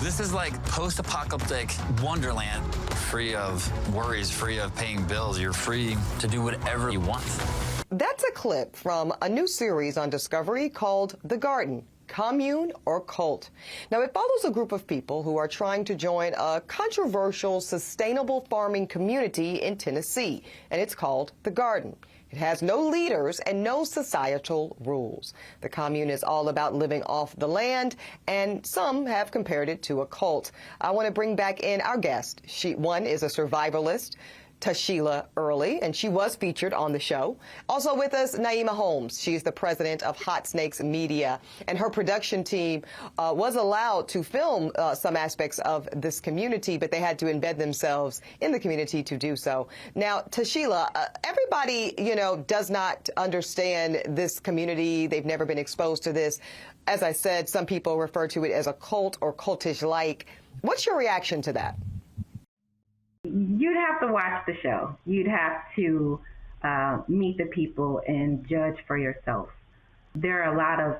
This is like post-apocalyptic wonderland, free of worries, free of paying bills. You're free to do whatever you want. That's a clip from a new series on Discovery called The Garden, Commune or Cult. Now, it follows a group of people who are trying to join a controversial, sustainable farming community in Tennessee, and it's called The Garden. It has no leaders and no societal rules. The commune is all about living off the land, and some have compared it to a cult. I want to bring back in our guest. One is a survivalist, Tisheila Early, and she was featured on the show. Also with us, Naimah Holmes. She's the president of Hot Snakes Media, and her production team was allowed to film some aspects of this community, but they had to embed themselves in the community to do so. Now, Tisheila, everybody, does not understand this community. They've never been exposed to this. As I said, some people refer to it as a cult or cultish-like. What's your reaction to that? You'd have to watch the show. You'd have to meet the people and judge for yourself. There are a lot of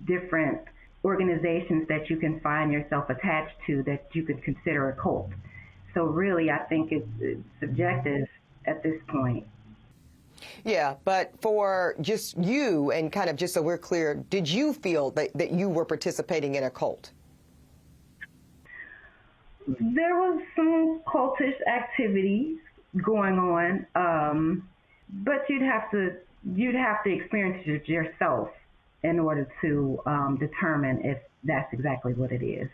different organizations that you can find yourself attached to that you could consider a cult. So really, I think it's subjective at this point. Yeah, but for just you, and kind of just so we're clear, did you feel that you were participating in a cult? There was some cultish activities going on, but you'd have to experience it yourself in order to determine if that's exactly what it is.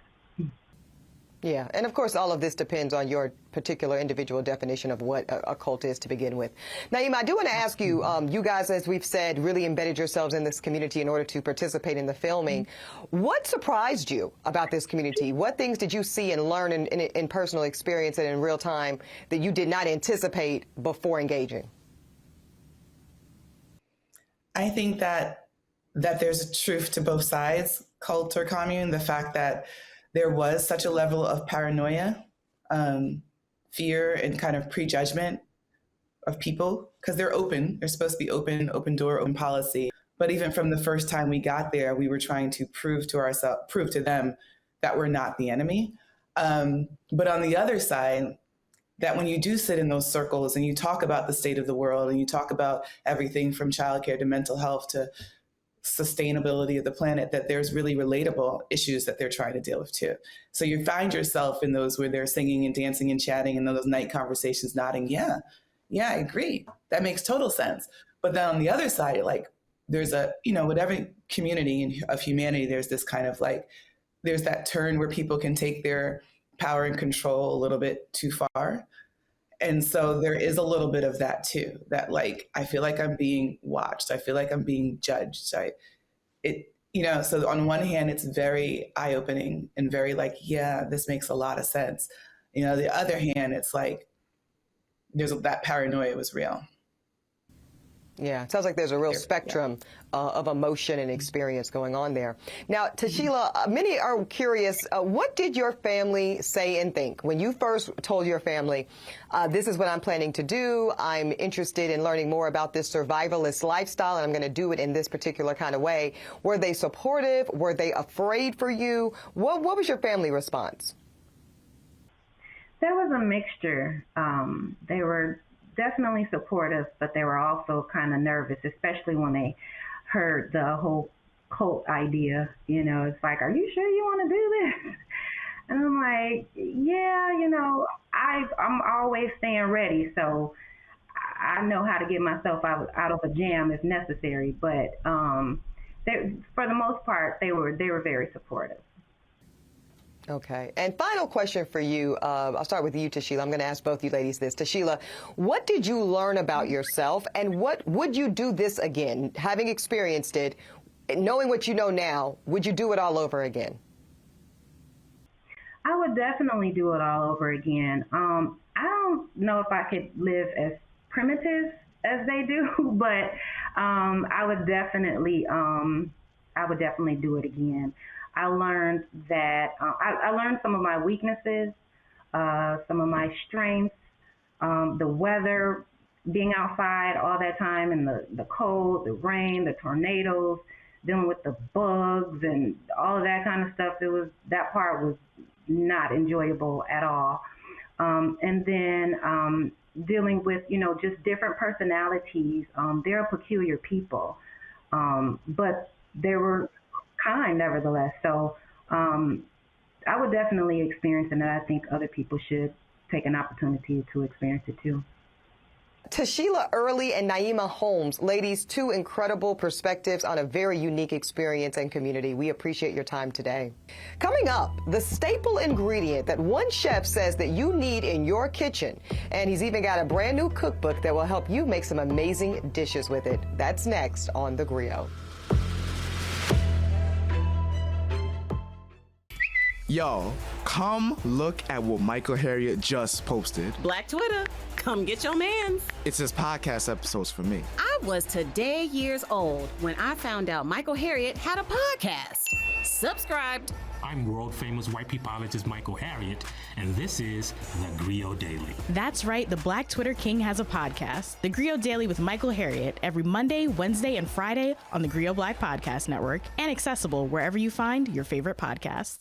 Yeah, and of course, all of this depends on your particular individual definition of what a cult is to begin with. Naimah, I do want to ask you, you guys, as we've said, really embedded yourselves in this community in order to participate in the filming. What surprised you about this community? What things did you see and learn in personal experience and in real time that you did not anticipate before engaging? I think that there's a truth to both sides, cult or commune. The fact that there was such a level of paranoia, fear, and kind of prejudgment of people, because they're open. They're supposed to be open door, open policy. But even from the first time we got there, we were trying to prove to them that we're not the enemy. But on the other side, that when you do sit in those circles and you talk about the state of the world and you talk about everything from childcare to mental health to sustainability of the planet, that there's really relatable issues that they're trying to deal with too. So you find yourself in those where they're singing and dancing and chatting and those night conversations nodding, yeah, I agree. That makes total sense. But then on the other side, like there's with every community of humanity, there's this kind of there's that turn where people can take their power and control a little bit too far. And so there is a little bit of that too, that I feel like I'm being watched. I feel like I'm being judged. So on one hand, it's very eye-opening and very yeah, this makes a lot of sense. The other hand, it's that paranoia was real. Yeah, it sounds like there's a real spectrum of emotion and experience going on there. Now, Tisheila, many are curious, what did your family say and think when you first told your family, this is what I'm planning to do, I'm interested in learning more about this survivalist lifestyle, and I'm going to do it in this particular kind of way? Were they supportive? Were they afraid for you? What was your family response? There was a mixture. They were definitely supportive, but they were also kind of nervous, especially when they heard the whole cult idea. It's like, are you sure you want to do this? And I'm like, yeah, I'm always staying ready, so I know how to get myself out of a jam if necessary. But for the most part, they were very supportive. Okay. And final question for you. I'll start with you, Tisheila. I'm going to ask both you ladies this. Tisheila, what did you learn about yourself, and what would you do this again? Having experienced it, knowing what you know now, would you do it all over again? I would definitely do it all over again. I don't know if I could live as primitive as they do, but I would definitely do it again. I learned that I learned some of my weaknesses, some of my strengths, the weather, being outside all that time in the cold, the rain, the tornadoes, dealing with the bugs and all of that kind of stuff. That part was not enjoyable at all. And then dealing with, just different personalities. They're peculiar people, but they were kind nevertheless. So I would definitely experience it, and I think other people should take an opportunity to experience it too. Tisheila Early and Naimah Holmes, ladies, two incredible perspectives on a very unique experience and community. We appreciate your time today. Coming up, the staple ingredient that one chef says that you need in your kitchen. And he's even got a brand new cookbook that will help you make some amazing dishes with it. That's next on The Grio. Yo, come look at what Michael Harriot just posted. Black Twitter, come get your mans. It's his podcast episodes for me. I was today years old when I found out Michael Harriot had a podcast. Subscribed. I'm world famous white peopleologist Michael Harriot, and this is The Grio Daily. That's right, the Black Twitter King has a podcast, The Grio Daily with Michael Harriot, every Monday, Wednesday, and Friday on the Grio Black Podcast Network, and accessible wherever you find your favorite podcasts.